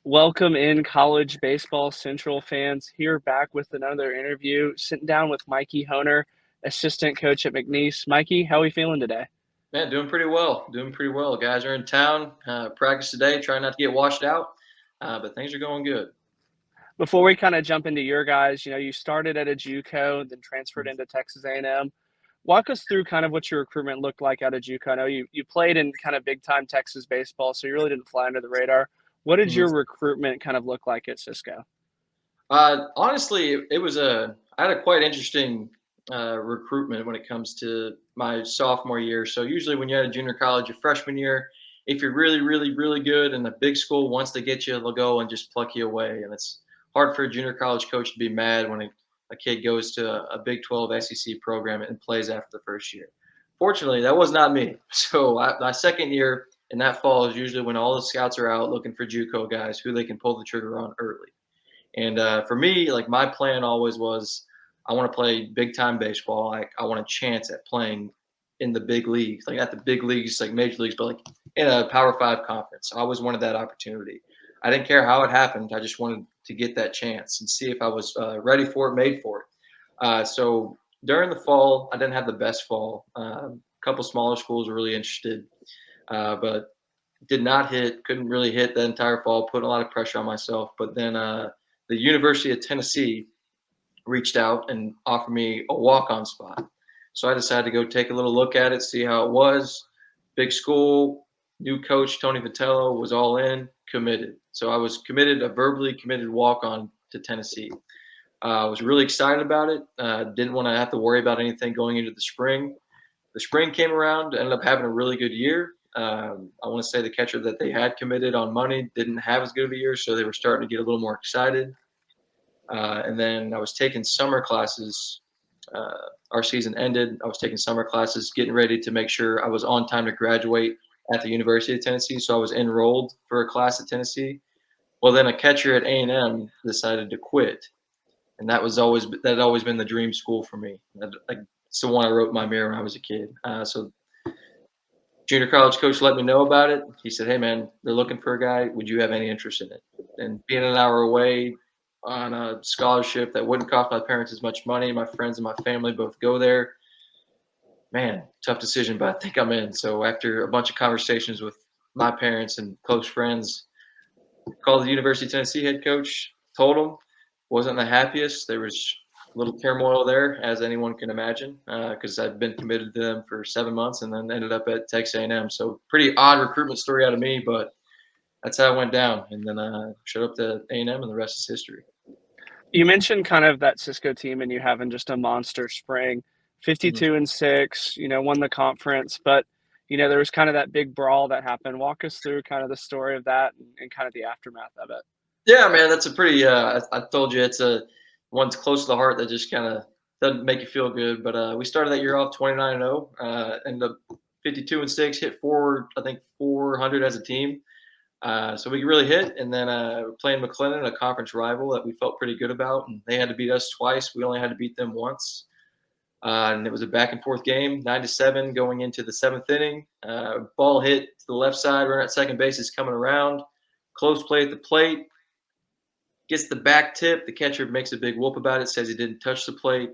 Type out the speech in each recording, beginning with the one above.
Welcome in college baseball central fans. Here back with another interview, sitting down with Mikey Hoehner, assistant coach at McNeese. Mikey, how are we feeling today? Man, doing pretty well. Doing pretty well. Guys are in town. Practice today. Trying not to get washed out, but things are going good. Before we kind of jump into your guys, you started at a JUCO, then transferred into Texas A&M. Walk us through kind of what your recruitment looked like out of JUCO. I know you played in kind of big time Texas baseball, so you really didn't fly under the radar. What did Mhm. your recruitment kind of look like at Cisco? Honestly, it was I had a quite interesting recruitment when it comes to my sophomore year. So usually when you're at a junior college, your freshman year, if you're really, really, really good and a big school wants to get you, they'll go and just pluck you away. And it's hard for a junior college coach to be mad when a kid goes to a Big 12 SEC program and plays after the first year. Fortunately, that was not me. So my second year in that fall is usually when all the scouts are out looking for JUCO guys who they can pull the trigger on early. And for me, like my plan always was, I want to play big time baseball. I want a chance at playing in the big leagues, like at the big leagues, like major leagues, but like in a Power Five conference. I always wanted that opportunity. I didn't care how it happened. I just wanted to get that chance and see if I was ready for it, made for it. So during the fall, I didn't have the best fall. A couple smaller schools were really interested, but did not hit, couldn't really hit the entire fall, put a lot of pressure on myself. But then the University of Tennessee reached out and offered me a walk-on spot. So I decided to go take a little look at it, see how it was. Big school, new coach Tony Vitello was all in, committed. So I was committed, a verbally committed walk-on to Tennessee. I was really excited about it. Didn't want to have to worry about anything going into the spring. The spring came around, ended up having a really good year. I want to say the catcher that they had committed on money didn't have as good of a year, so they were starting to get a little more excited. And then I was taking summer classes. Uh, our season ended. I was taking summer classes, getting ready to make sure I was on time to graduate at the University of Tennessee. So I was enrolled for a class at Tennessee. Well, then a catcher at A&M decided to quit, and that had always been the dream school for me. It's the one I wrote in my mirror when I was a kid. So junior college coach let me know about it. He said, "Hey man, they're looking for a guy. Would you have any interest in it?" And being an hour away on a scholarship that wouldn't cost my parents as much money, my friends and my family both go there. Man, tough decision, but I think I'm in. So after a bunch of conversations with my parents and close friends, called the University of Tennessee head coach, told him wasn't the happiest. There was a little turmoil there, as anyone can imagine, because I've been committed to them for 7 months and then ended up at Texas A&M. So pretty odd recruitment story out of me, but that's how it went down. And then showed up to A&M, and the rest is history. You mentioned kind of that Cisco team and you having just a monster spring, Mhm. 52-6, won the conference, but there was kind of that big brawl that happened. Walk us through kind of the story of that and kind of the aftermath of it. Yeah, man, that's a pretty. I told you it's a one's close to the heart that just kind of doesn't make you feel good. But we started that year off 29-0, ended up 52-6, hit forward I think 400 as a team. So we really hit, and then we're playing McLennan, a conference rival that we felt pretty good about, and they had to beat us twice. We only had to beat them once, and it was a back and forth game, 9-7, going into the seventh inning. Ball hit to the left side, runner at second base is coming around, close play at the plate, gets the back tip. The catcher makes a big whoop about it, says he didn't touch the plate.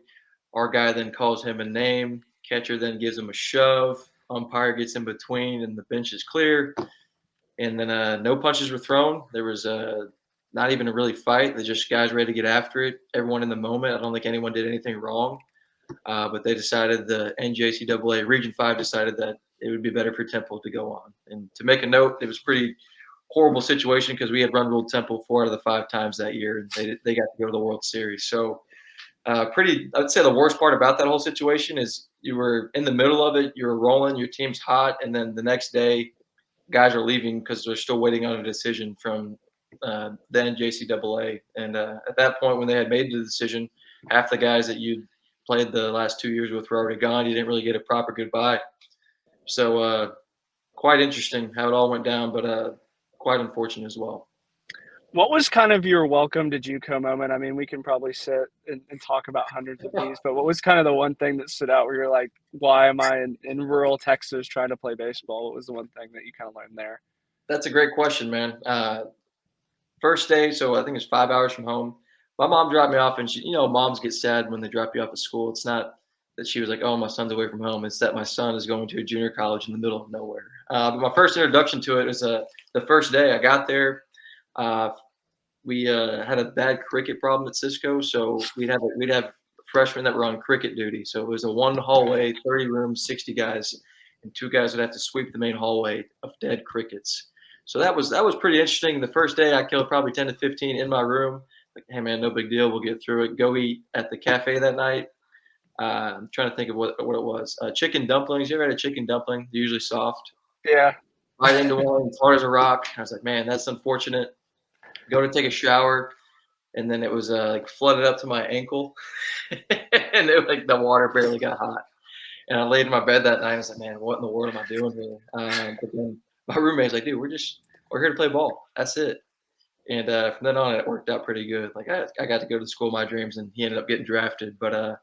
Our guy then calls him a name. Catcher then gives him a shove. Umpire gets in between, and the bench is clear. And then no punches were thrown. There was not even a really fight. They're just guys ready to get after it. Everyone in the moment. I don't think anyone did anything wrong. But they decided, the NJCAA Region 5 decided that it would be better for Temple to go on. And to make a note, it was pretty horrible situation because we had run ruled Temple 4 out of the 5 times that year, and they got to go to the World Series. So pretty. I'd say the worst part about that whole situation is you were in the middle of it, you were rolling, your team's hot, and then the next day, guys are leaving because they're still waiting on a decision from the NJCAA. And at that point, when they had made the decision, half the guys that you played the last 2 years with were already gone. You didn't really get a proper goodbye. So quite interesting how it all went down, but quite unfortunate as well. What was kind of your welcome to JUCO moment? I mean, we can probably sit and talk about hundreds of these, but what was kind of the one thing that stood out where you're like, why am I in rural Texas trying to play baseball? What was the one thing that you kind of learned there? That's a great question, man. first day, so I think it's 5 hours from home. My mom dropped me off, and moms get sad when they drop you off at school. It's not that she was like, "Oh, my son's away from home." It's that my son is going to a junior college in the middle of nowhere. But my first introduction to it was the first day I got there. Uh, we had a bad cricket problem at Cisco, so we'd have freshmen that were on cricket duty. So it was a one hallway, 30 rooms, 60 guys, and two guys would have to sweep the main hallway of dead crickets. So that was pretty interesting. The first day I killed probably 10 to 15 in my room. Like, hey man, no big deal. We'll get through it. Go eat at the cafe that night. I'm trying to think of what it was. Chicken dumplings. You ever had a chicken dumpling? They're usually soft. Yeah. Right into one, as hard as a rock. I was like, man, that's unfortunate. Go to take a shower, and then it was like flooded up to my ankle, and like the water barely got hot. And I laid in my bed that night. I was like, man, what in the world am I doing here? But then my roommate's like, dude, we're here to play ball. That's it. And from then on, it worked out pretty good. Like I got to go to the school of my dreams, and he ended up getting drafted. But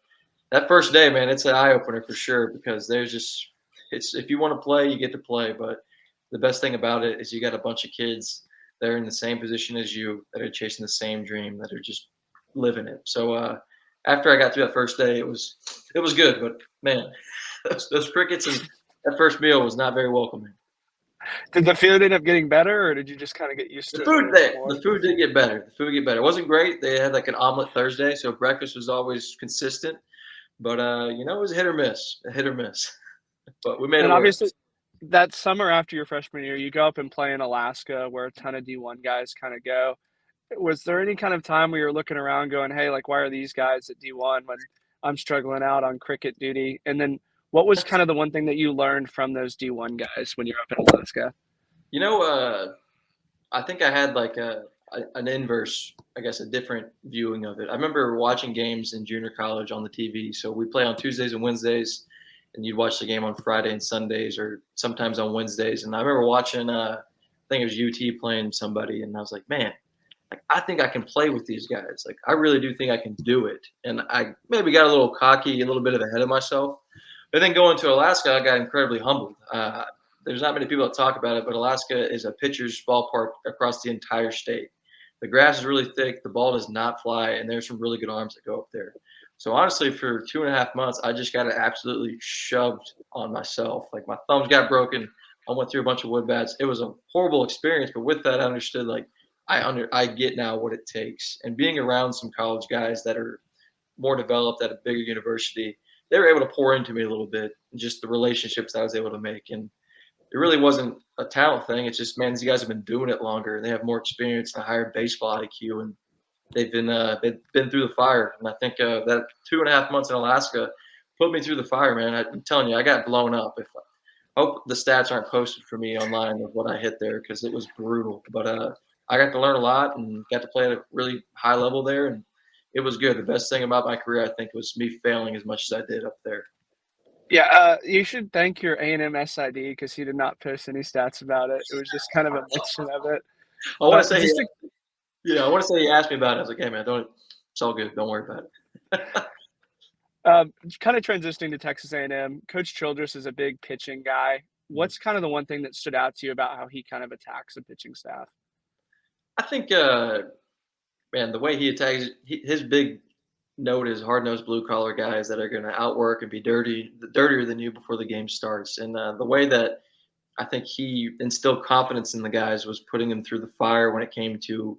that first day, man, it's an eye opener for sure because it's if you want to play, you get to play. But the best thing about it is you got a bunch of kids that are in the same position as you that are chasing the same dream that are just living it. So after I got through that first day, it was good. But man, those crickets and that first meal was not very welcoming. Did the food end up getting better, or did you just kind of get used The to it a food little bit there, more? the food did get better. The food get better. It wasn't great. They had like an omelet Thursday, so breakfast was always consistent. But it was a hit or miss. But we made And it work. obviously, that summer after your freshman year, you go up and play in Alaska, where a ton of D1 guys kind of go. Was there any kind of time where you're looking around going, "Hey, like, why are these guys at D1 when I'm struggling out on cricket duty?" And then what was kind of the one thing that you learned from those D1 guys when you're up in Alaska? You know, I think I had like an inverse, I guess, a different viewing of it. I remember watching games in junior college on the TV. So we play on Tuesdays and Wednesdays, and you'd watch the game on Friday and Sundays, or sometimes on Wednesdays. And I remember watching, I think it was UT playing somebody, and I was like, man, like I think I can play with these guys. Like I really do think I can do it. And I maybe got a little cocky, a little bit of ahead of myself. But then going to Alaska, I got incredibly humbled. There's not many people that talk about it, but Alaska is a pitcher's ballpark across the entire state. The grass is really thick, the ball does not fly, and there's some really good arms that go up there. So honestly, for 2.5 months, I just got it absolutely shoved on myself. Like my thumbs got broken. I went through a bunch of wood bats. It was a horrible experience, but with that, I understood like I get now what it takes. And being around some college guys that are more developed at a bigger university, they were able to pour into me a little bit, and just the relationships I was able to make. And it really wasn't a talent thing. It's just, man, these guys have been doing it longer. They have more experience and a higher baseball IQ, and they've been through the fire. And I think that 2.5 months in Alaska put me through the fire, man. I'm telling you, I got blown up. If I hope the stats aren't posted for me online of what I hit there because it was brutal. But I got to learn a lot and got to play at a really high level there, and it was good. The best thing about my career, I think, was me failing as much as I did up there. Yeah, you should thank your A&M SID because he did not post any stats about it. It was just kind of a mention of it. I want to But say, just to I want to say he asked me about it. I was like, hey man, don't. It's all good. Don't worry about it. kind of transitioning to Texas A&M, Coach Childress is a big pitching guy. What's kind of the one thing that stood out to you about how he kind of attacks the pitching staff? I think, man, the way he attacks his big note is hard nosed blue collar guys that are going to outwork and be dirtier than you before the game starts. And the way that I think he instilled confidence in the guys was putting them through the fire when it came to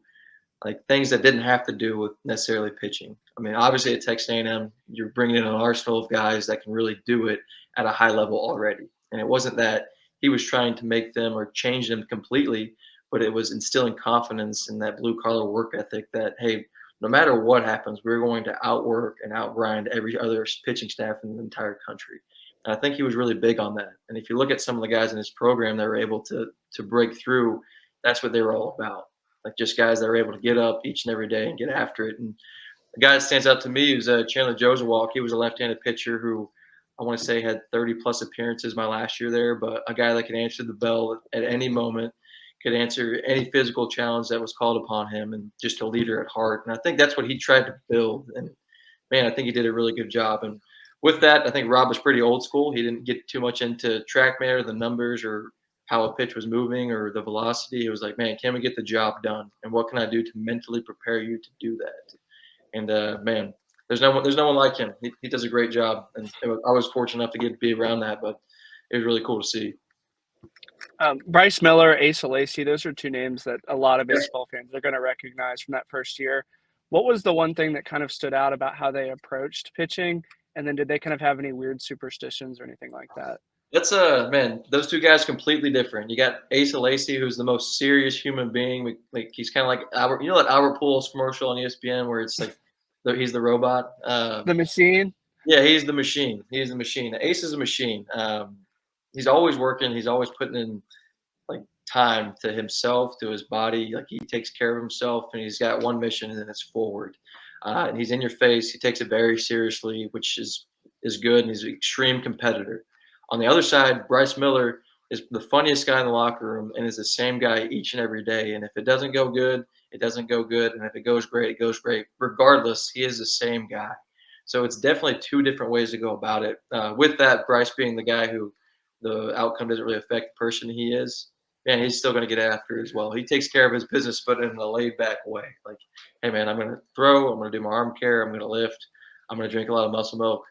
like things that didn't have to do with necessarily pitching. I mean, obviously at Texas A&M, you're bringing in an arsenal of guys that can really do it at a high level already. And it wasn't that he was trying to make them or change them completely, but it was instilling confidence in that blue collar work ethic that, hey, no matter what happens, we're going to outwork and outgrind every other pitching staff in the entire country. And I think he was really big on that. And if you look at some of the guys in his program that were able to break through, that's what they were all about. Like just guys that are able to get up each and every day and get after it. And the guy that stands out to me is Chandler Josewalk. He was a left-handed pitcher who I want to say had 30-plus appearances my last year there, but a guy that could answer the bell at any moment, could answer any physical challenge that was called upon him, and just a leader at heart. And I think that's what he tried to build. And, man, I think he did a really good job. And with that, I think Rob was pretty old school. He didn't get too much into TrackMan or the numbers or how a pitch was moving or the velocity. It was like, man, can we get the job done? And what can I do to mentally prepare you to do that? And man, there's no one like him. He does a great job, and I was fortunate enough to get to be around that. But it was really cool to see. Bryce Miller, Asa Lacy, those are two names that a lot of baseball fans are going to recognize from that first year. What was the one thing that kind of stood out about how they approached pitching? And then did they kind of have any weird superstitions or anything like that? That's man, those two guys completely different. You got Asa Lacy, who's the most serious human being. Like he's kind of like Albert. You know that Albert Pujols commercial on ESPN where it's like he's the robot. The machine? Yeah, he's the machine. He's the machine. Ace is a machine. He's always working. He's always putting in like time to himself, to his body. Like he takes care of himself, and he's got one mission, and then it's forward. And he's in your face. He takes it very seriously, which is good. And he's an extreme competitor. On the other side, Bryce Miller is the funniest guy in the locker room, and is the same guy each and every day. And if it doesn't go good, it doesn't go good, and if it goes great, it goes great. Regardless, he is the same guy. So it's definitely two different ways to go about it. With that, Bryce being the guy who the outcome doesn't really affect the person he is, man, he's still going to get after it as well. He takes care of his business, but in a laid back way. Like, hey, man, I'm going to throw. I'm going to do my arm care. I'm going to lift. I'm going to drink a lot of muscle milk.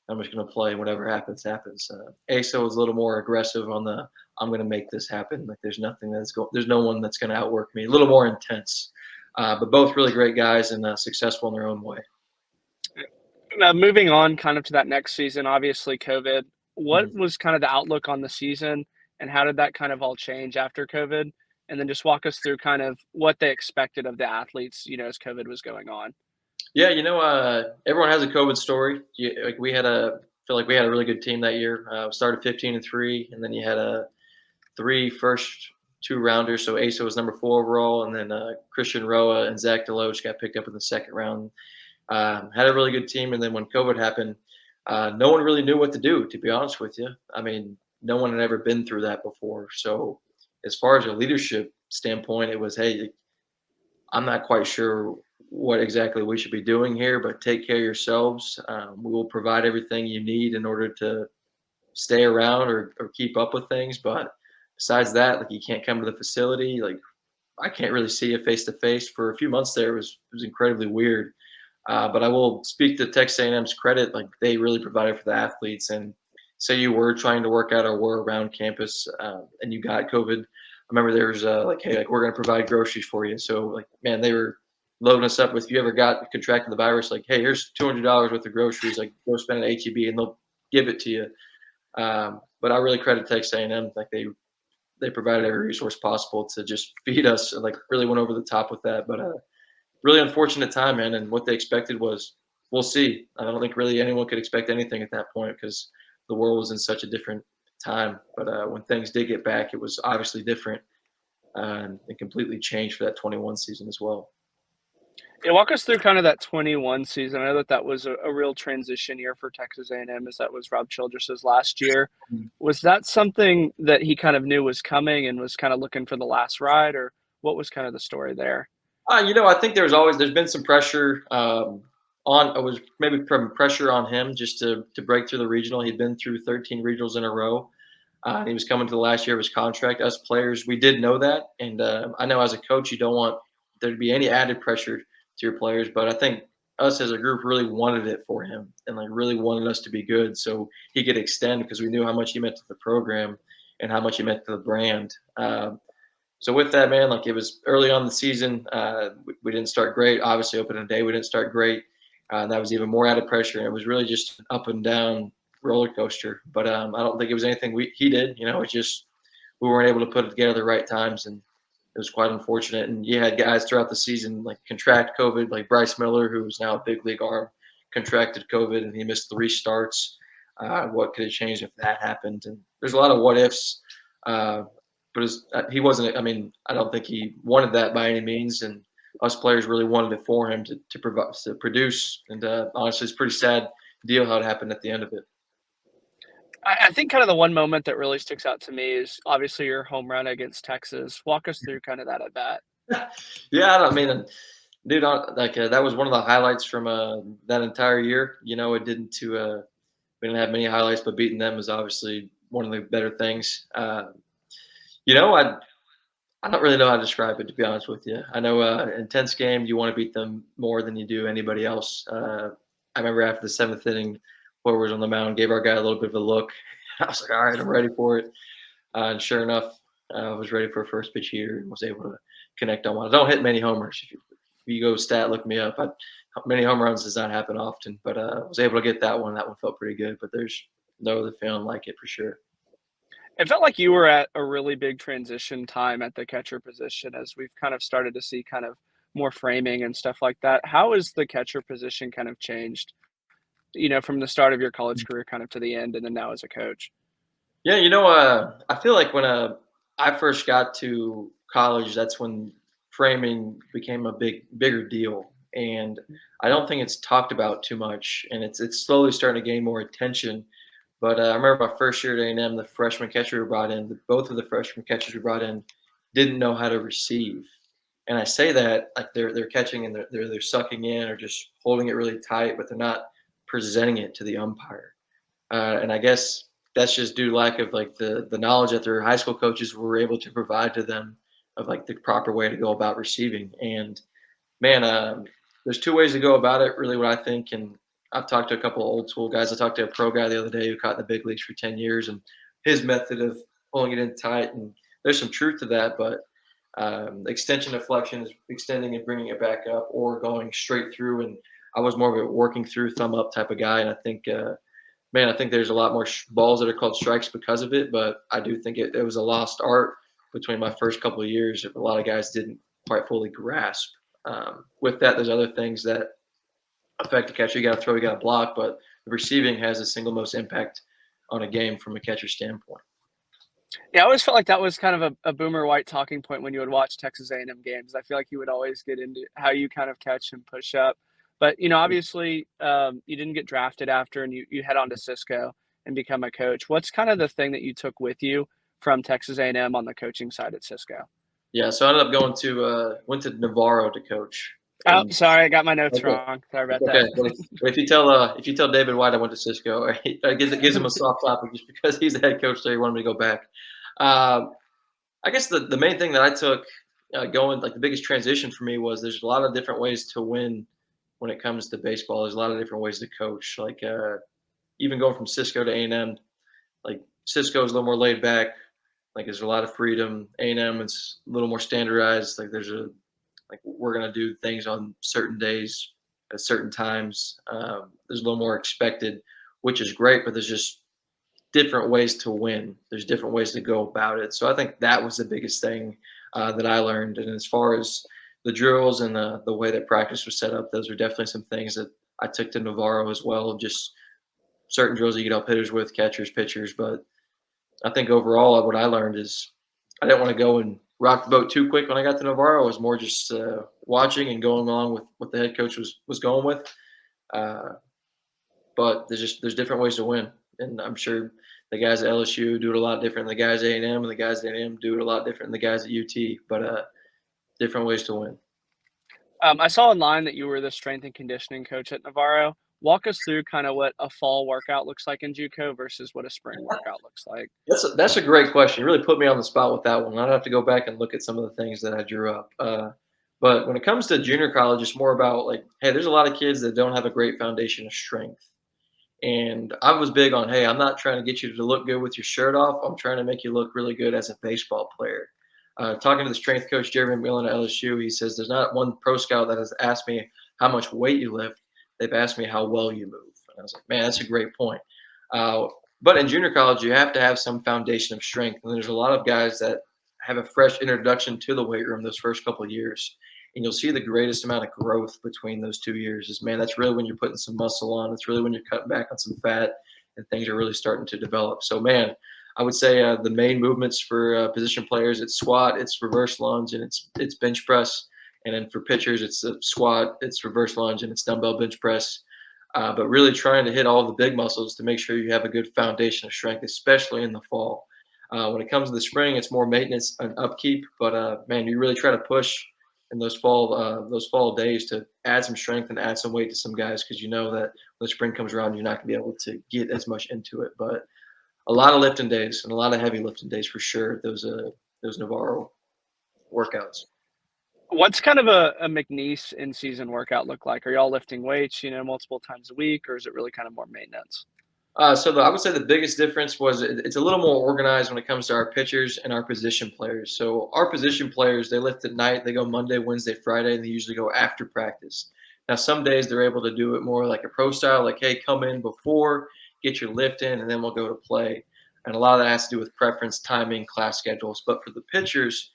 I'm just going to play. Whatever happens, happens. Asa was a little more aggressive on the I'm going to make this happen. Like, there's nothing there's no one that's going to outwork me. A little more intense. But both really great guys and successful in their own way. Now, moving on kind of to that next season, obviously COVID. What Mhm. was kind of the outlook on the season, and how did that kind of all change after COVID? And then just walk us through kind of what they expected of the athletes, as COVID was going on. Yeah, everyone has a COVID story. Like feel like we had a really good team that year. Started 15-3, and then you had a three first two rounders. So Asa was number 4 overall, and then Christian Roa and Zach Deloach got picked up in the second round. Had a really good team, and then when COVID happened, no one really knew what to do. To be honest with you, I mean, no one had ever been through that before. So, as far as a leadership standpoint, it was, hey, I'm not quite sure what exactly we should be doing here, but take care of yourselves. We will provide everything you need in order to stay around or keep up with things. But besides that, like you can't come to the facility. Like I can't really see you face to face for a few months there. It was incredibly weird. But I will speak to Texas A&M's credit. Like they really provided for the athletes. And say you were trying to work out or were around campus and you got COVID. I remember there was like, hey, like we're going to provide groceries for you. So like, man, they were loading us up with. If you ever got contracted the virus, like, hey, here's $200 worth of groceries. Like go spend at HEB and they'll give it to you. But I really credit Texas A&M. Like they provided every resource possible to just feed us. Like really went over the top with that. But really unfortunate time, man. And what they expected was, we'll see. I don't think really anyone could expect anything at that point because the world was in such a different time. But when things did get back, it was obviously different and completely changed for that 21 season as well. Yeah, walk us through kind of that 21 season. I know that that was a real transition year for Texas A&M, as that was Rob Childress's last year. Was that something that he kind of knew was coming and was kind of looking for the last ride, or what was kind of the story there? I think there's been some pressure on. It was maybe from pressure on him just to break through the regional. He'd been through 13 regionals in a row. He was coming to the last year of his contract. Us players, we did know that, and I know as a coach, you don't want there to be any added pressure to your players. But I think us as a group really wanted it for him, and like really wanted us to be good, so he could extend because we knew how much he meant to the program and how much he meant to the brand. So with that, man, like it was early on in the season. We didn't start great. Obviously, opening day we didn't start great. And that was even more added pressure. And it was really just an up and down roller coaster. But I don't think it was anything he did. It's just we weren't able to put it together the right times, and it was quite unfortunate. And you had guys throughout the season like contract COVID, like Bryce Miller, who was now a big league arm, contracted COVID, and he missed 3 starts. What could have changed if that happened? And there's a lot of what ifs. But he wasn't. I mean, I don't think he wanted that by any means, and us players really wanted it for him to provide to produce. And honestly, it's a pretty sad deal how it happened at the end of it. I think kind of the one moment that really sticks out to me is obviously your home run against Texas. Walk us through kind of that at bat. Yeah, I mean, dude, that was one of the highlights from that entire year. It didn't to we didn't have many highlights, but beating them is obviously one of the better things. You know, I don't really know how to describe it, to be honest with you. I know, intense game, you want to beat them more than you do anybody else. I remember after the seventh inning, whoever was on the mound gave our guy a little bit of a look. I was like, all right, I'm ready for it. And sure enough, I was ready for a first pitch heater and was able to connect on one. I don't hit many homers. If you go stat, look me up. Many home runs does not happen often, but I was able to get that one. That one felt pretty good, but there's no other feeling like it for sure. It felt like you were at a really big transition time at the catcher position as we've kind of started to see kind of more framing and stuff like that. How has the catcher position kind of changed, from the start of your college career kind of to the end and then now as a coach? Yeah, I feel like when I first got to college, that's when framing became a bigger deal, and I don't think it's talked about too much, and it's slowly starting to gain more attention. But I remember my first year at A&M, the freshman catcher we brought in, both of the freshman catchers we brought in, didn't know how to receive, and I say that like they're catching and they're sucking in or just holding it really tight, but they're not presenting it to the umpire. And I guess that's just due to lack of like the knowledge that their high school coaches were able to provide to them of like the proper way to go about receiving. And man, there's two ways to go about it. Really, what I think, and I've talked to a couple of old school guys. I talked to a pro guy the other day who caught in the big leagues for 10 years, and his method of pulling it in tight. And there's some truth to that, but extension deflection is extending and bringing it back up, or going straight through. And I was more of a working through, thumb up type of guy, and I think. Man, I think there's a lot more balls that are called strikes because of it, but I do think it was a lost art between my first couple of years that a lot of guys didn't quite fully grasp. With that, there's other things that affect the catcher. You got to throw, you got to block, but the receiving has the single most impact on a game from a catcher standpoint. Yeah, I always felt like that was kind of a Boomer White talking point when you would watch Texas A&M games. I feel like you would always get into how you kind of catch and push up. But, obviously, you didn't get drafted after and you head on to Cisco and become a coach. What's kind of the thing that you took with you from Texas A&M on the coaching side at Cisco? Yeah, so I ended up going to went to Navarro to coach, Oh, and sorry, I got my notes okay, wrong. Sorry it's about okay. that. But if you tell David White I went to Cisco, it gives him a soft topic just because he's the head coach there. He wanted me to go back. Um, I guess the main thing that I took going like the biggest transition for me was there's a lot of different ways to win when it comes to baseball. There's a lot of different ways to coach. Like even going from Cisco to A&M, like Cisco is a little more laid back. Like there's a lot of freedom. A&M it's a little more standardized. Like there's a like we're gonna do things on certain days at certain times. There's a little more expected, which is great. But there's just different ways to win. There's different ways to go about it. So I think that was the biggest thing that I learned. And as far as the drills and the way that practice was set up, those were definitely some things that I took to Navarro as well. Just certain drills you could help hitters with, catchers, pitchers. But I think overall, what I learned is I didn't want to go and rock the boat too quick when I got to Navarro. I was more just watching and going along with what the head coach was going with. Uh, but there's different ways to win, and I'm sure the guys at LSU do it a lot different than the guys at A&M, and the guys at A&M do it a lot different than the guys at UT. But different ways to win. I saw online that you were the strength and conditioning coach at Navarro. Walk us through kind of what a fall workout looks like in JUCO versus what a spring workout looks like. That's a great question. You really put me on the spot with that one. I'd have to go back and look at some of the things that I drew up. But when it comes to junior college, it's more about like, hey, there's a lot of kids that don't have a great foundation of strength. And I was big on, hey, I'm not trying to get you to look good with your shirt off. I'm trying to make you look really good as a baseball player. Talking to the strength coach, Jeremy Millen at LSU, he says there's not one pro scout that has asked me how much weight you lift. They've asked me how well you move. And I was like, man, that's a great point. Uh, but in junior college, you have to have some foundation of strength. And there's a lot of guys that have a fresh introduction to the weight room those first couple of years. And you'll see the greatest amount of growth between those 2 years. Is man, that's really when you're putting some muscle on. It's really when you're cutting back on some fat, and things are really starting to develop. So, man, I would say the main movements for position players, it's squat, it's reverse lunge, and it's bench press. And then for pitchers, it's a squat, it's reverse lunge, and it's dumbbell bench press. But really trying to hit all the big muscles to make sure you have a good foundation of strength, especially in the fall. When it comes to the spring, it's more maintenance and upkeep. But man, you really try to push in those fall days to add some strength and add some weight to some guys because you know that when the spring comes around, you're not going to be able to get as much into it. But a lot of lifting days and a lot of heavy lifting days for sure. Those those Navarro workouts. What's kind of a McNeese in-season workout look like? Are y'all lifting weights, multiple times a week, or is it really kind of more maintenance? I would say the biggest difference was it's a little more organized when it comes to our pitchers and our position players. So our position players, they lift at night. They go Monday, Wednesday, Friday, and they usually go after practice. Now, some days they're able to do it more like a pro style, like, hey, come in before, get your lift in, and then we'll go to play. And a lot of that has to do with preference, timing, class schedules. But for the pitchers,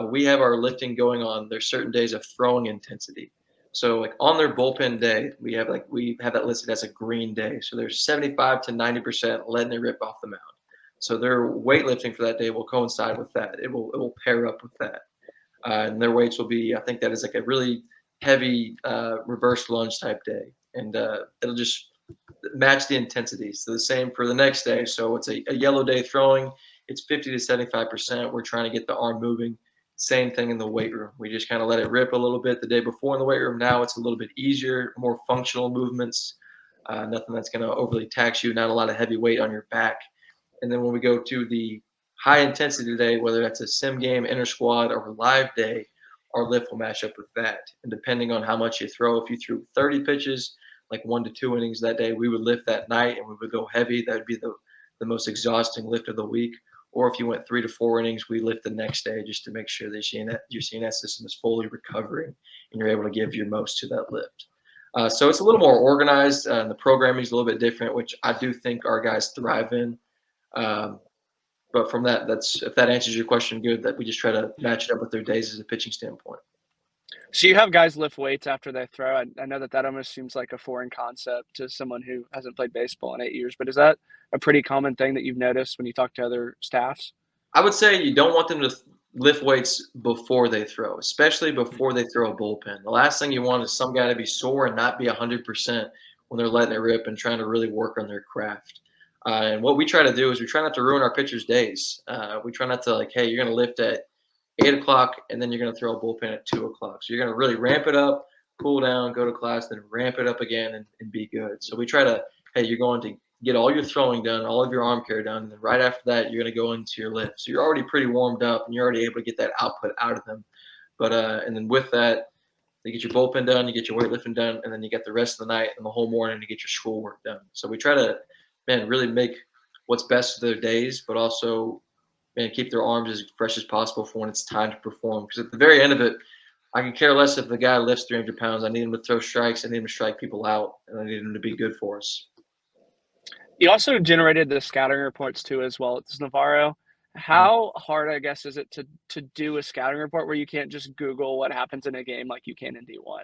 we have our lifting going on. There's certain days of throwing intensity. So like on their bullpen day, we have that listed as a green day. So there's 75 to 90% letting it rip off the mound. So their weightlifting for that day will coincide with that. It will pair up with that, and their weights will be. I think that is like a really heavy reverse lunge type day, and it'll just match the intensity. So the same for the next day. So it's a yellow day throwing. It's 50 to 75%. We're trying to get the arm moving. Same thing in the weight room. We just kind of let it rip a little bit the day before in the weight room. Now it's a little bit easier, more functional movements. Nothing that's going to overly tax you. Not a lot of heavy weight on your back. And then when we go to the high intensity day, whether that's a sim game, inter squad, or live day, our lift will match up with that. And depending on how much you throw, if you threw 30 pitches, like 1 to 2 innings that day, we would lift that night and we would go heavy. That would be the most exhausting lift of the week. Or if you went 3 to 4 innings, we lift the next day just to make sure that your CNS system is fully recovering and you're able to give your most to that lift. So it's a little more organized, and the programming is a little bit different, which I do think our guys thrive in. Um, but from that, that's if that answers your question, good. That we just try to match it up with their days as a pitching standpoint. So you have guys lift weights after they throw. I know that almost seems like a foreign concept to someone who hasn't played baseball in 8 years, but is that a pretty common thing that you've noticed when you talk to other staffs? I would say you don't want them to lift weights before they throw, especially before they throw a bullpen. The last thing you want is some guy to be sore and not be 100% when they're letting it rip and trying to really work on their craft. And what we try to do is we try not to ruin our pitchers' days. We try not to like, hey, you're going to lift at 8 o'clock and then you're going to throw a bullpen at 2 o'clock. So you're going to really ramp it up, cool down, go to class, then ramp it up again and be good. So we try to, hey, you're going to get all your throwing done, all of your arm care done, and then right after that, you're going to go into your lift. So you're already pretty warmed up, and you're already able to get that output out of them. But and then with that, you get your bullpen done, you get your weightlifting done, and then you get the rest of the night and the whole morning to get your schoolwork done. So we try to, man, really make what's best of their days, but also, man, keep their arms as fresh as possible for when it's time to perform. Because at the very end of it, I can care less if the guy lifts 300 pounds. I need him to throw strikes. I need him to strike people out, and I need him to be good for us. You also generated the scouting reports too as well. It's Navarro. How hard, I guess, is it to do a scouting report where you can't just Google what happens in a game like you can in D1?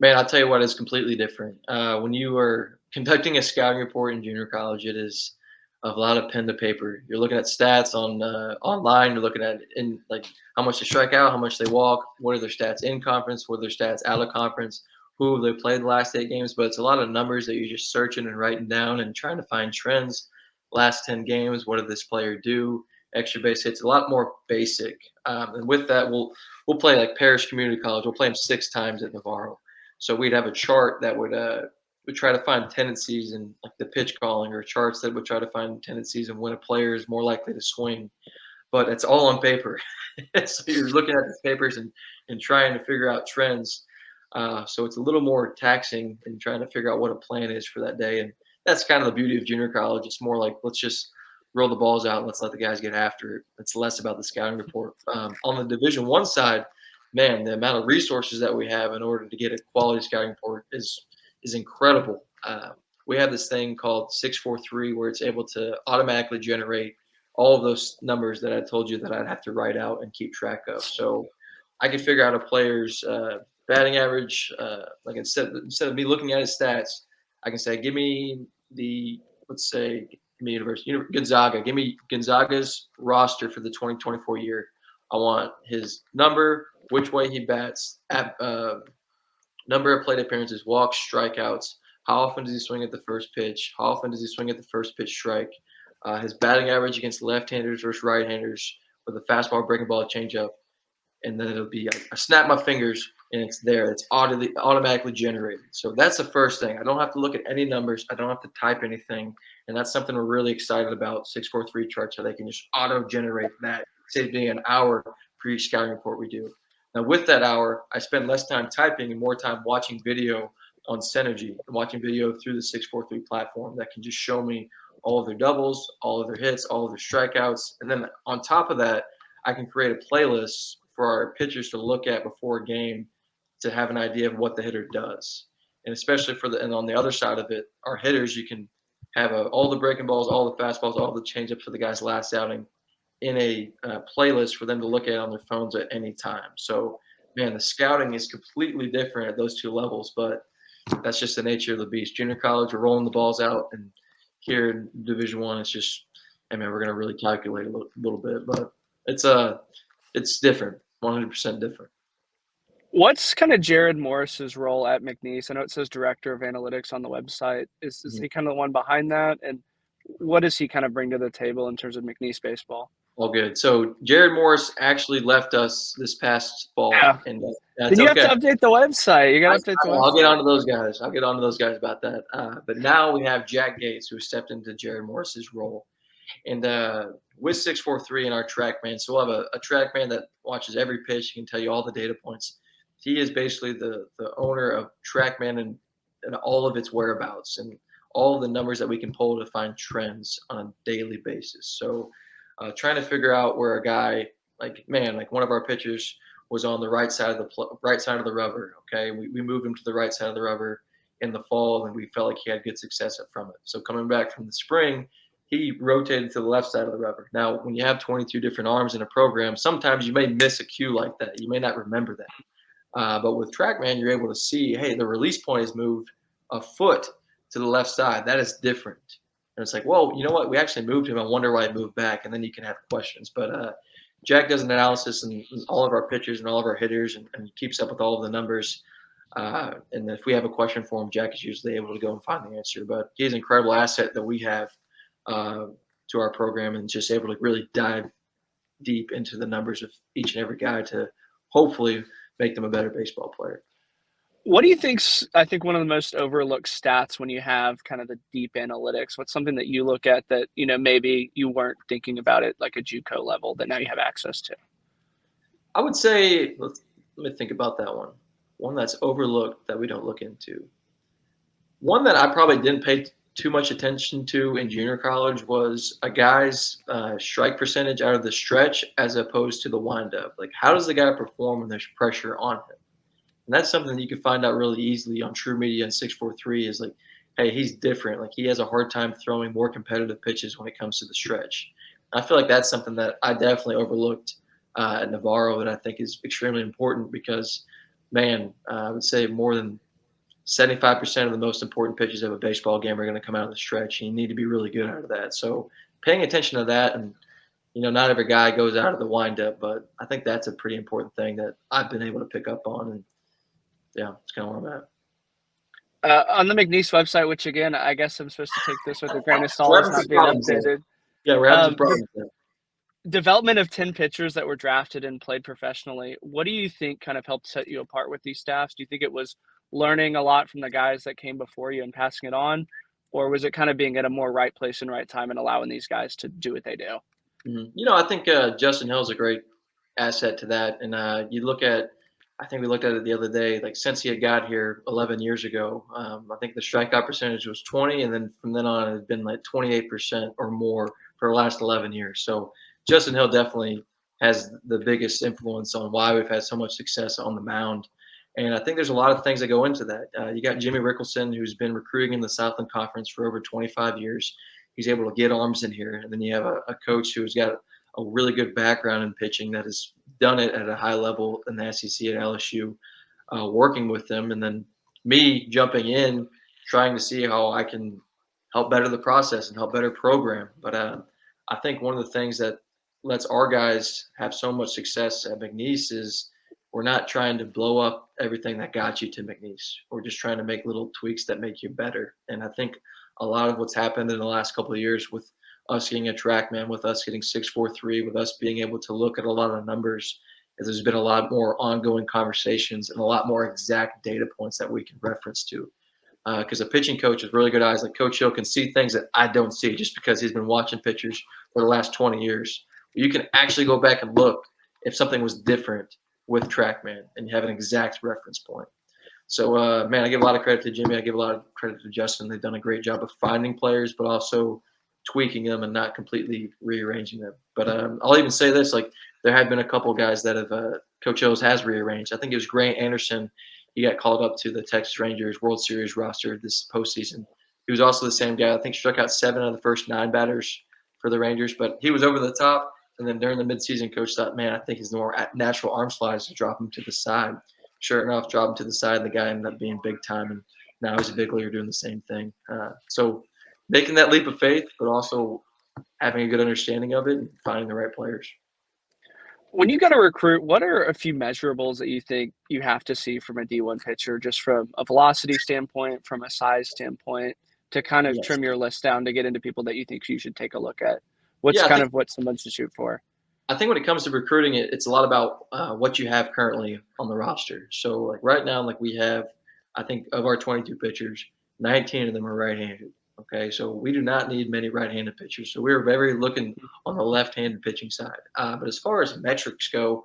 Man, I'll tell you what, it's completely different. When you are conducting a scouting report in junior college, it is a lot of pen to paper. You're looking at stats on online. You're looking at in like how much they strike out, how much they walk, what are their stats in conference, what are their stats out of conference, who have they played the last 8 games. But it's a lot of numbers that you're just searching and writing down and trying to find trends. Last 10 games, what did this player do? Extra base hits, a lot more basic. And with that, we'll play like Parish Community College. We'll play them 6 times at Navarro. So we'd have a chart that would try to find tendencies in like the pitch calling, or charts that would try to find tendencies in when a player is more likely to swing. But it's all on paper. So you're looking at the papers and trying to figure out trends. So it's a little more taxing in trying to figure out what a plan is for that day. And that's kind of the beauty of junior college. It's more like, let's just roll the balls out and let's let the guys get after it. It's less about the scouting report. On the Division I side, man, the amount of resources that we have in order to get a quality scouting report is incredible. We have this thing called 643 where it's able to automatically generate all of those numbers that I told you that I'd have to write out and keep track of. So I can figure out a player's batting average. Like instead of me looking at his stats, I can say, give me let's say, give me Gonzaga. Give me Gonzaga's roster for the 2024 year. I want his number, which way he bats, number of plate appearances, walks, strikeouts. How often does he swing at the first pitch? How often does he swing at the first pitch strike? His batting average against left-handers versus right-handers with a fastball, breaking ball, changeup, and then it'll be I snap my fingers and it's there. It's automatically generated. So that's the first thing. I don't have to look at any numbers. I don't have to type anything, and that's something we're really excited about. 643 charts, so they can just auto-generate that saves me an hour for each scouting report we do. Now, with that hour, I spend less time typing and more time watching video on Synergy and watching video through the 643 platform that can just show me all of their doubles, all of their hits, all of their strikeouts. And then on top of that, I can create a playlist for our pitchers to look at before a game to have an idea of what the hitter does. And especially and on the other side of it, our hitters, you can have all the breaking balls, all the fastballs, all the changeups for the guy's last outing in a playlist for them to look at on their phones at any time. So, man, the scouting is completely different at those two levels, but that's just the nature of the beast. Junior college, we're rolling the balls out, and here in Division One, it's just, hey man, we're gonna really calculate a little bit, but it's different, 100% different. What's kind of Jared Morris's role at McNeese? I know it says director of analytics on the website. Is he kind of the one behind that? And what does he kind of bring to the table in terms of McNeese baseball? All good. So Jared Morris actually left us this past fall, Yeah. and Then that's you okay. have to update the website. You got to update the website. I'll get onto those guys. I'll get onto those guys about that. But now we have Jack Gates, who stepped into Jared Morris's role. And with 643 in our TrackMan, so we'll have a TrackMan that watches every pitch. He can tell you all the data points. He is basically the owner of TrackMan and all of its whereabouts and all of the numbers that we can pull to find trends on a daily basis. So trying to figure out where a guy like one of our pitchers was on the right side of the rubber. Okay, we moved him to the right side of the rubber in the fall, and we felt like he had good success from it. So coming back from the spring, he rotated to the left side of the rubber. Now, when you have 22 different arms in a program, sometimes you may miss a cue like that. You may not remember that. But with TrackMan, you're able to see, hey, the release point has moved a foot to the left side. That is different. And it's like, well, you know what? We actually moved him. I wonder why he moved back. And then you can have questions. But Jack does an analysis in all of our pitchers and all of our hitters and keeps up with all of the numbers. And if we have a question for him, Jack is usually able to go and find the answer. But he's an incredible asset that we have to our program and just able to really dive deep into the numbers of each and every guy to hopefully make them a better baseball player. What do you I think one of the most overlooked stats when you have kind of the deep analytics? What's something that you look at that, maybe you weren't thinking about it like a JUCO level that now you have access to? I would say, let me think about that one. One that's overlooked that we don't look into. One that I probably didn't pay too much attention to in junior college was a guy's strike percentage out of the stretch as opposed to the windup. Like, how does the guy perform when there's pressure on him? And that's something that you can find out really easily on True Media and 643 is like, hey, he's different. Like, he has a hard time throwing more competitive pitches when it comes to the stretch. I feel like that's something that I definitely overlooked at Navarro that I think is extremely important because, man, I would say more than 75% of the most important pitches of a baseball game are going to come out of the stretch, and you need to be really good out of that. So paying attention to that, and not every guy goes out of the windup, but I think that's a pretty important thing that I've been able to pick up on, and yeah, it's kind of where I'm at. On the McNeese website, which again, I guess I'm supposed to take this with a grain of salt, we're it's having not some being problems there. updated. Yeah, we're having some problems there. Development of 10 pitchers that were drafted and played professionally. What do you think kind of helped set you apart with these staffs? Do you think it was learning a lot from the guys that came before you and passing it on? Or was it kind of being at a more right place and right time and allowing these guys to do what they do? I think Justin Hill's a great asset to that. And I think we looked at it the other day, like since he had got here 11 years ago, I think the strikeout percentage was 20. And then from then on, it had been like 28% or more for the last 11 years. So Justin Hill definitely has the biggest influence on why we've had so much success on the mound. And I think there's a lot of things that go into that. You got Jimmy Rickelson, who's been recruiting in the Southland Conference for over 25 years. He's able to get arms in here. And then you have a coach who's got a really good background in pitching that has done it at a high level in the SEC at LSU, working with them. And then me jumping in, trying to see how I can help better the process and help better program. But I think one of the things that lets our guys have so much success at McNeese is we're not trying to blow up everything that got you to McNeese. We're just trying to make little tweaks that make you better. And I think a lot of what's happened in the last couple of years with us getting a TrackMan, with us getting 643, with us being able to look at a lot of numbers, is there's been a lot more ongoing conversations and a lot more exact data points that we can reference to. Because a pitching coach with really good eyes, like Coach Hill, can see things that I don't see just because he's been watching pitchers for the last 20 years. You can actually go back and look if something was different with TrackMan, and you have an exact reference point. So, man, I give a lot of credit to Jimmy. I give a lot of credit to Justin. They've done a great job of finding players, but also tweaking them and not completely rearranging them. But I'll even say this: like, there have been a couple guys that have Coach O's has rearranged. I think it was Grant Anderson. He got called up to the Texas Rangers World Series roster this postseason. He was also the same guy. I think struck out 7 of the first 9 batters for the Rangers, but he was over the top. And then during the midseason, coach thought, man, I think his more natural arm slides to drop him to the side. Sure enough, drop him to the side. And the guy ended up being big time, and now he's a big leaguer doing the same thing. So making that leap of faith, but also having a good understanding of it and finding the right players. When you got to recruit, what are a few measurables that you think you have to see from a D1 pitcher, just from a velocity standpoint, from a size standpoint, to kind of Yes. trim your list down to get into people that you think you should take a look at? What's Yeah, kind of what someone should shoot for? I think when it comes to recruiting, it's a lot about what you have currently on the roster. So, like right now, like we have, I think of our 22 pitchers, 19 of them are right-handed. Okay, so we do not need many right-handed pitchers. So we're very looking on the left-handed pitching side. But as far as metrics go,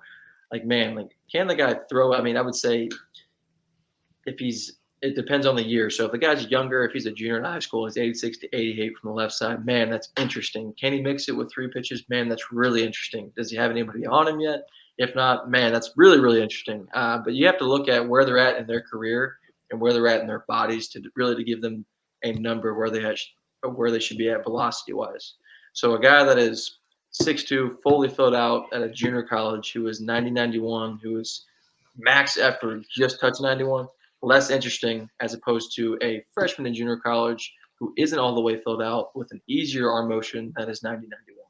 like man, like can the guy throw? I mean, I would say if he's it depends on the year. So if the guy's younger, if he's a junior in high school, he's 86 to 88 from the left side. Man, that's interesting. Can he mix it with 3 pitches? Man, that's really interesting. Does he have anybody on him yet? If not, man, that's really, really interesting. But you have to look at where they're at in their career and where they're at in their bodies to really to give them a number where they should be at velocity wise. So a guy that is 6'2", fully filled out at a junior college, who is 90-91, who is max effort, just touched 91, less interesting as opposed to a freshman in junior college who isn't all the way filled out with an easier arm motion that is 90-91.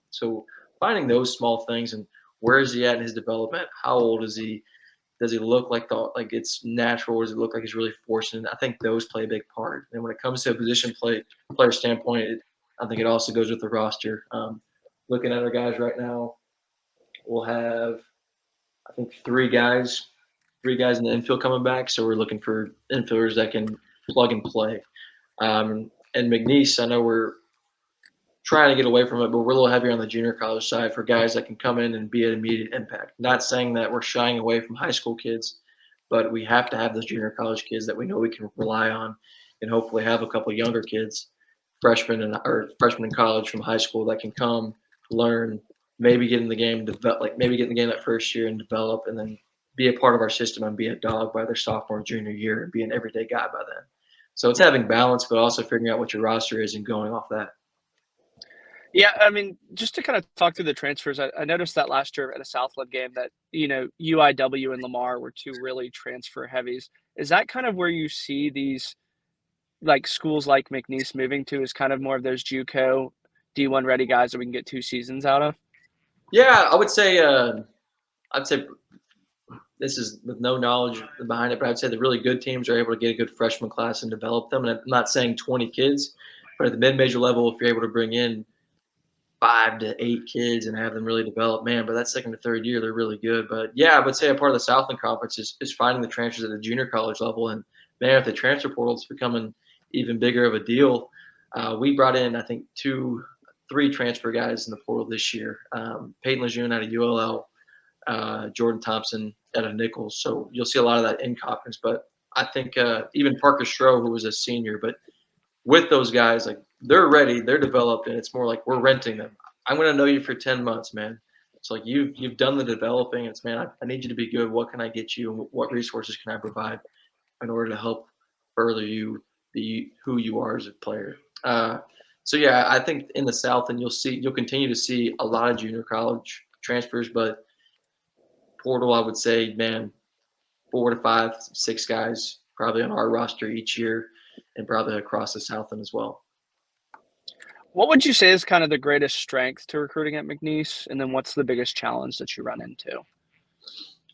So finding those small things and where is he at in his development? How old is he? Does he look like it's natural, or does it look like he's really forcing it? I think those play a big part. And when it comes to a player standpoint, I think it also goes with the roster. Looking at our guys right now, we'll have I think three guys in the infield coming back. So we're looking for infielders that can plug and play. And McNeese, I know we're trying to get away from it, but we're a little heavier on the junior college side for guys that can come in and be an immediate impact. Not saying that we're shying away from high school kids, but we have to have those junior college kids that we know we can rely on, and hopefully have a couple of younger kids, freshmen in college from high school that can come learn, maybe get in the game, maybe get in the game that first year and develop, and then be a part of our system and be a dog by their sophomore and junior year and be an everyday guy by then. So it's having balance, but also figuring out what your roster is and going off that. Yeah, I mean, just to kind of talk through the transfers, I noticed that last year at a Southland game that, UIW and Lamar were 2 really transfer heavies. Is that kind of where you see these, like, schools like McNeese moving to, is kind of more of those JUCO D1 ready guys that we can get 2 seasons out of? Yeah, I'd say this is with no knowledge behind it, but I'd say the really good teams are able to get a good freshman class and develop them. And I'm not saying 20 kids, but at the mid-major level, if you're able to bring in 5 to 8 kids and have them really develop, man, but that second to third year, they're really good. But yeah, I would say a part of the Southland Conference is finding the transfers at the junior college level. And man, if the transfer portal is becoming even bigger of a deal, we brought in, I think, 3 transfer guys in the portal this year. Peyton Lejeune out of ULL, Jordan Thompson out of Nichols. So you'll see a lot of that in conference. But I think even Parker Stroh, who was a senior, but with those guys, like they're ready, they're developed, and it's more like we're renting them. I'm going to know you for 10 months, man. It's like you've done the developing. It's man, I need you to be good. What can I get you? And what resources can I provide in order to help further you be who you are as a player? So yeah, I think in the South, and you'll continue to see a lot of junior college transfers, but portal, I would say, man, 4 to 5, 6 guys probably on our roster each year, and probably across the Southland as well. What would you say is kind of the greatest strength to recruiting at McNeese, and then what's the biggest challenge that you run into?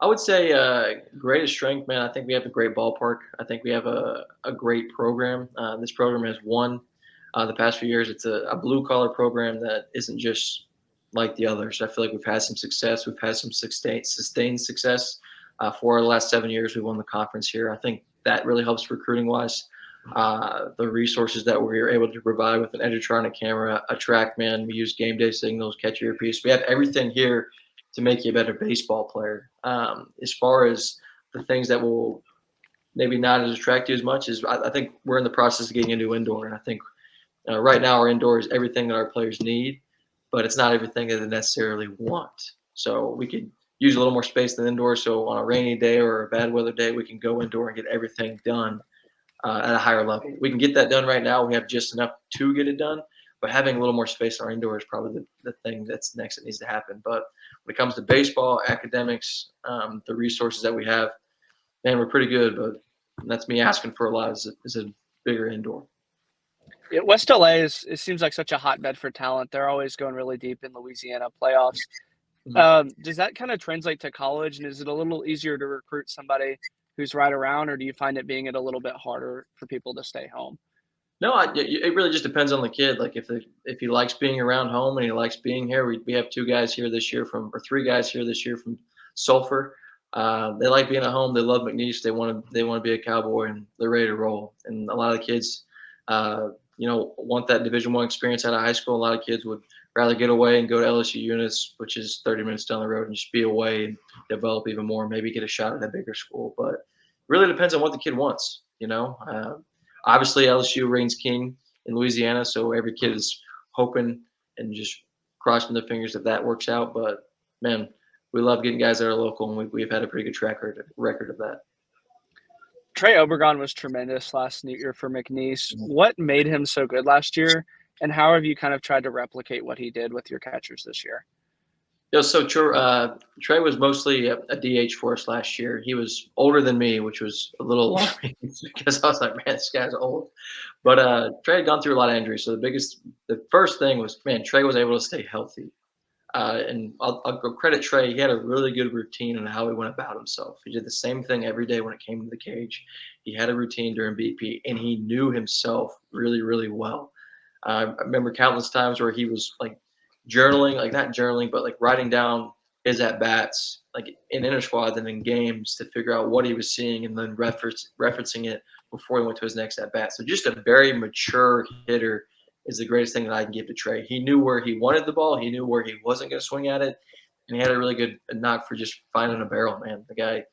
I would say greatest strength, man. I think we have a great ballpark. I think we have a great program. This program has won the past few years. It's a blue collar program that isn't just like the others. I feel like we've had some success. We've had some sustained success. For the last 7 years, we won the conference here. I think that really helps recruiting wise. the resources that we were able to provide with an Edgertronic camera, a TrackMan. We use game day signals, catch your earpiece. We have everything here to make you a better baseball player. As far as the things that will maybe not as attract you as much as I think we're in the process of getting into indoor, and I think right now our indoor is everything that our players need, but it's not everything that they necessarily want. So we could use a little more space than indoor. So on a rainy day or a bad weather day, we can go indoor and get everything done at a higher level. We can get that done right now. We have just enough to get it done, but having a little more space in our indoor is probably the thing that's next that needs to happen. But when it comes to baseball, academics, the resources that we have, man, we're pretty good. But that's me asking for a lot is a bigger indoor. Yeah, West LA is it seems like such a hotbed for talent. They're always going really deep in Louisiana playoffs. Mhm. Does that kind of translate to college, and is it a little easier to recruit somebody who's right around, or do you find it being a little bit harder for people to stay home? No, it really just depends on the kid. Like if he likes being around home and he likes being here, we have 2 guys here this year from or 3 guys here this year from Sulphur. They like being at home. They love McNeese. They want to be a Cowboy and they're ready to roll. And a lot of the kids, want that Division I experience out of high school. A lot of kids would rather get away and go to LSU Unis, which is 30 minutes down the road, and just be away and develop even more. Maybe get a shot at a bigger school, but it really depends on what the kid wants. Obviously, LSU reigns king in Louisiana, so every kid is hoping and just crossing their fingers that that works out. But man, we love getting guys that are local, and we've had a pretty good record of that. Trey Obregon was tremendous last year for McNeese. What made him so good last year, and how have you kind of tried to replicate what he did with your catchers this year? Yeah, so Trey was mostly a DH for us last year. He was older than me, which was a little alarming because I was like, man, this guy's old. But Trey had gone through a lot of injuries. So the first thing was, man, Trey was able to stay healthy. And I'll go credit Trey. He had a really good routine on how he went about himself. He did the same thing every day when it came to the cage. He had a routine during BP, and he knew himself really, really well. I remember countless times where he was like journaling, like not journaling, but like writing down his at bats, like in inter squad and in games to figure out what he was seeing, and then referencing it before he went to his next at bat. So just a very mature hitter is the greatest thing that I can give to Trey. He knew where he wanted the ball. He knew where he wasn't going to swing at it, and he had a really good knock for just finding a barrel. Man, the guy,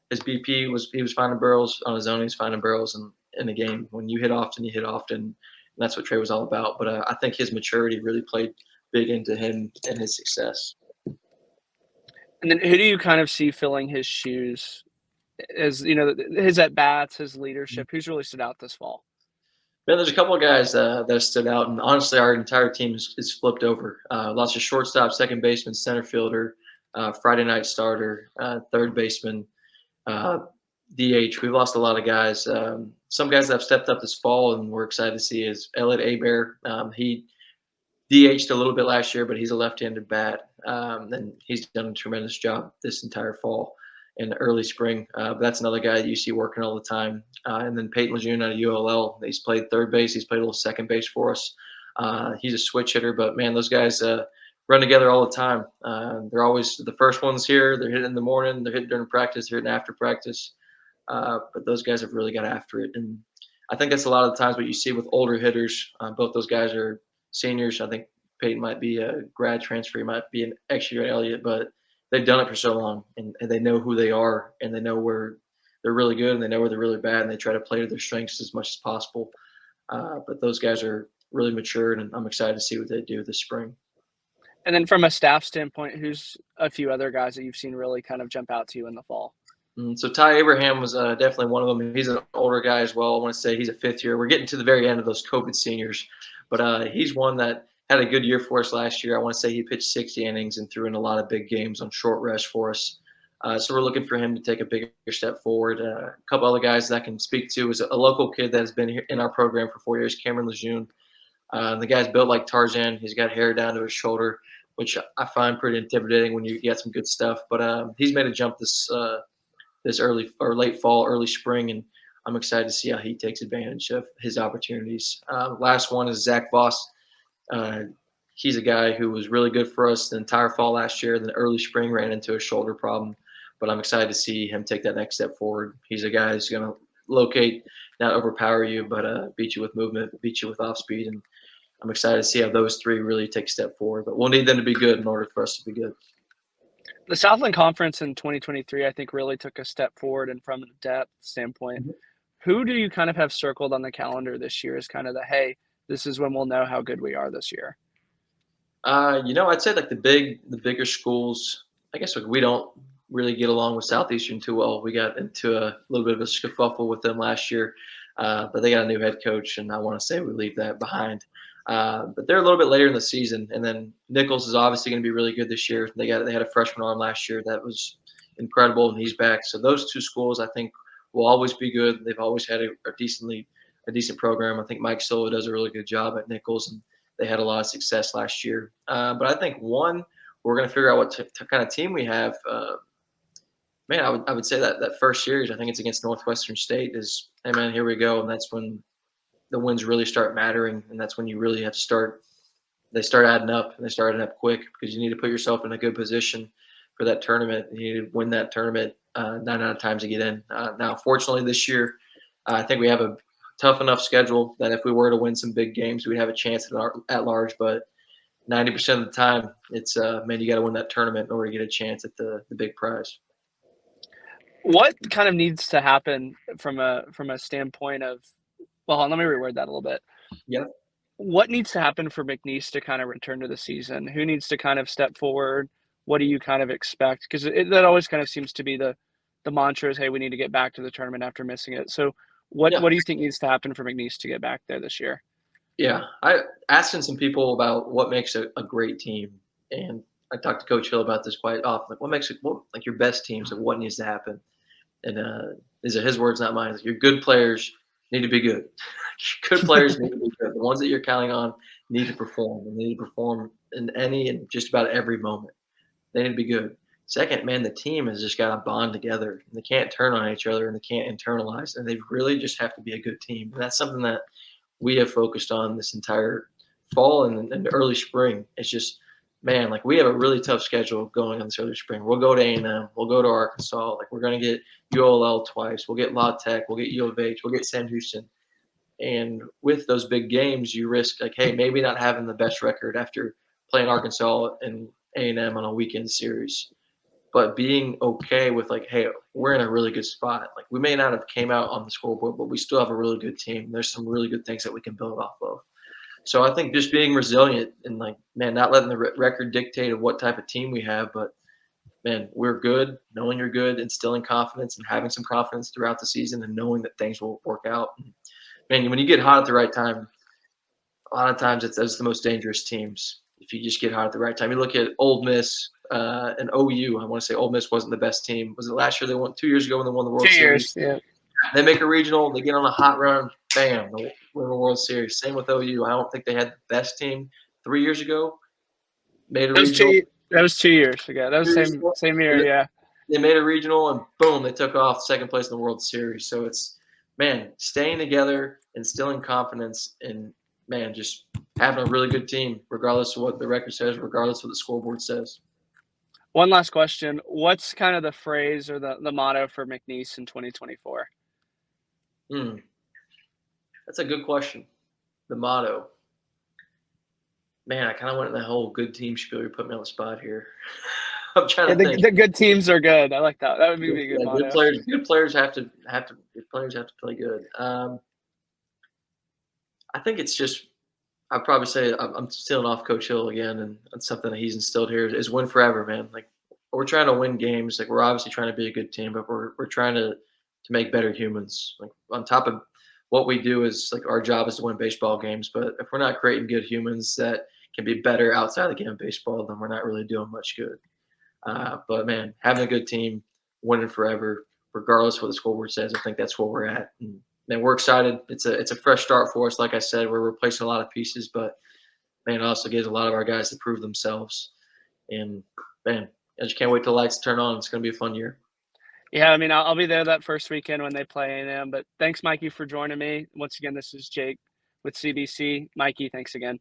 his BP was he was finding barrels on his own. He's finding barrels in the game. When you hit often, you hit often. And that's what Trey was all about. But I think his maturity really played big into him and his success. And then who do you kind of see filling his shoes as his at bats, his leadership? Who's really stood out this fall? Man, there's a couple of guys that stood out, and honestly, our entire team is flipped over. Lots of shortstop, second baseman, center fielder, Friday night starter, third baseman, uh, DH. We've lost a lot of guys. Some guys that have stepped up this fall, and we're excited to see is Elliot Abear. He DH'd a little bit last year, but he's a left-handed bat, and he's done a tremendous job this entire fall and early spring. But that's another guy that you see working all the time. And then Peyton Lejeune out of ULL, he's played third base. He's played a little second base for us. He's a switch hitter, but man, those guys run together all the time. They're always the first ones here. They're hitting in the morning. They're hitting during practice. They're hitting after practice. But those guys have really got after it, and I think that's a lot of the times what you see with older hitters. Both those guys are seniors. I think Peyton might be a grad transfer. He might be an extra year Elliott, but they've done it for so long, and they know who they are, and they know where they're really good, and they know where they're really bad, and they try to play to their strengths as much as possible. But those guys are really matured, and I'm excited to see what they do this spring. And then from a staff standpoint, who's a few other guys that you've seen really kind of jump out to you in the fall? So Ty Abraham was definitely one of them. He's an older guy as well. I want to say he's a fifth year. We're getting to the very end of those COVID seniors, but he's one that had a good year for us last year. I want to say he pitched 60 innings and threw in a lot of big games on short rest for us. So we're looking for him to take a bigger step forward. A couple other guys that I can speak to is a local kid that has been here in our program for 4 years, Cameron Lejeune. The guy's built like Tarzan. He's got hair down to his shoulder, which I find pretty intimidating when you get some good stuff. But he's made a jump this early or late fall, early spring, and I'm excited to see how he takes advantage of his opportunities. Last one is Zach Voss. Uh, he's a guy who was really good for us the entire fall last year. Then early spring ran into a shoulder problem, but I'm excited to see him take that next step forward. He's a guy who's going to locate, not overpower you, but beat you with movement, beat you with off speed. And I'm excited to see how those three really take a step forward. But we'll need them to be good in order for us to be good. The Southland Conference in 2023, I think, really took a step forward, and from a depth standpoint, Mhm. who do you kind of have circled on the calendar this year as kind of the, hey, this is when we'll know how good we are this year? I'd say like the bigger schools. I guess like we don't really get along with Southeastern too well. We got into a little bit of a scuffle with them last year, but they got a new head coach, and I want to say we leave that behind. But they're a little bit later in the season, and then Nichols is obviously going to be really good this year. They had a freshman arm last year that was incredible, and he's back. So those two schools, I think, will always be good. They've always had a decent program. I think Mike Silva does a really good job at Nichols, and they had a lot of success last year. But I think we're going to figure out what kind of team we have. Man, I would say that first series, I think it's against Northwestern State, is, hey man, here we go, and that's when the wins really start mattering, and that's when you really have to start. They start adding up, and they start adding up quick because you need to put yourself in a good position for that tournament. You need to win that tournament 9 out of 10 times to get in. Now, fortunately, this year, I think we have a tough enough schedule that if we were to win some big games, we'd have a chance at large. But 90% of the time, it's man, you got to win that tournament in order to get a chance at the big prize. What kind of needs to happen from a standpoint of, well, let me reword that a little bit. Yeah, What needs to happen for McNeese to kind of return to the season? Who needs to kind of step forward? What do you kind of expect? Because that always kind of seems to be the mantra is, hey, we need to get back to the tournament after missing it. So yeah, what do you think needs to happen for McNeese to get back there this year? yeah. I asking some people about what makes a great team, and I talked to Coach Hill about this quite often. Like, what makes it like your best team? So what needs to happen? And these are his words, not mine. Your good players need to be good. Good players need to be good. The ones that you're counting on need to perform. And they need to perform in any and just about every moment. They need to be good. Second, man, the team has just got to bond together. And they can't turn on each other, and they can't internalize. And they really just have to be a good team. And that's something that we have focused on this entire fall and early spring. It's just, man, like we have a really tough schedule going on this early spring. We'll go to A&M, we'll go to Arkansas, like we're going to get ULL twice, we'll get La Tech, we'll get U of H, we'll get Sam Houston. And with those big games, you risk like, hey, maybe not having the best record after playing Arkansas and A&M on a weekend series, but being okay with like, hey, we're in a really good spot. Like we may not have came out on the scoreboard, but we still have a really good team. There's some really good things that we can build off of. So I think just being resilient and like, man, not letting the record dictate of what type of team we have, but man, we're good, knowing you're good, instilling confidence and having some confidence throughout the season and knowing that things will work out. And, man, when you get hot at the right time, a lot of times it's the most dangerous teams. If you just get hot at the right time, you look at Ole Miss and OU. I want to say Ole Miss wasn't the best team. Was it last year? They won 2 years ago when they won the World 2 years, Series. yeah. They make a regional, they get on a hot run, bam, they win the World Series. Same with OU. I don't think they had the best team 3 years ago. Made a That was regional. 2 years ago. That was 2 years same ago, year, yeah. they made a regional, and boom, they took off second place in the World Series. So it's, man, staying together, instilling confidence, and man, just having a really good team, regardless of what the record says, regardless of what the scoreboard says. One last question. What's kind of the phrase or the motto for McNeese in 2024? Hmm, that's a good question. The motto, man, I kind of went in the whole good team spiel. You put me on the spot here. I'm Yeah, trying to the, think. the good teams are good. I like that. That would be a good Yeah, good motto. players. Good players have to play good. I think it's just. I'd probably say I'm stealing off Coach Hill again, and something that he's instilled here is win forever, man. Like we're trying to win games. Like we're obviously trying to be a good team, but we're trying to make better humans. Like on top of what we do is like our job is to win baseball games. But if we're not creating good humans that can be better outside the game of baseball, then we're not really doing much good. But man, having a good team, winning forever, regardless of what the scoreboard says, I think that's where we're at. And man, we're excited. It's a fresh start for us. Like I said, we're replacing a lot of pieces, but man, it also gives a lot of our guys to prove themselves. And man, I just can't wait till the lights turn on. It's going to be a fun year. Yeah, I mean, I'll be there that first weekend when they play A&M. But thanks, Mikey, for joining me. Once again, this is Jake with CBC. Mikey, thanks again.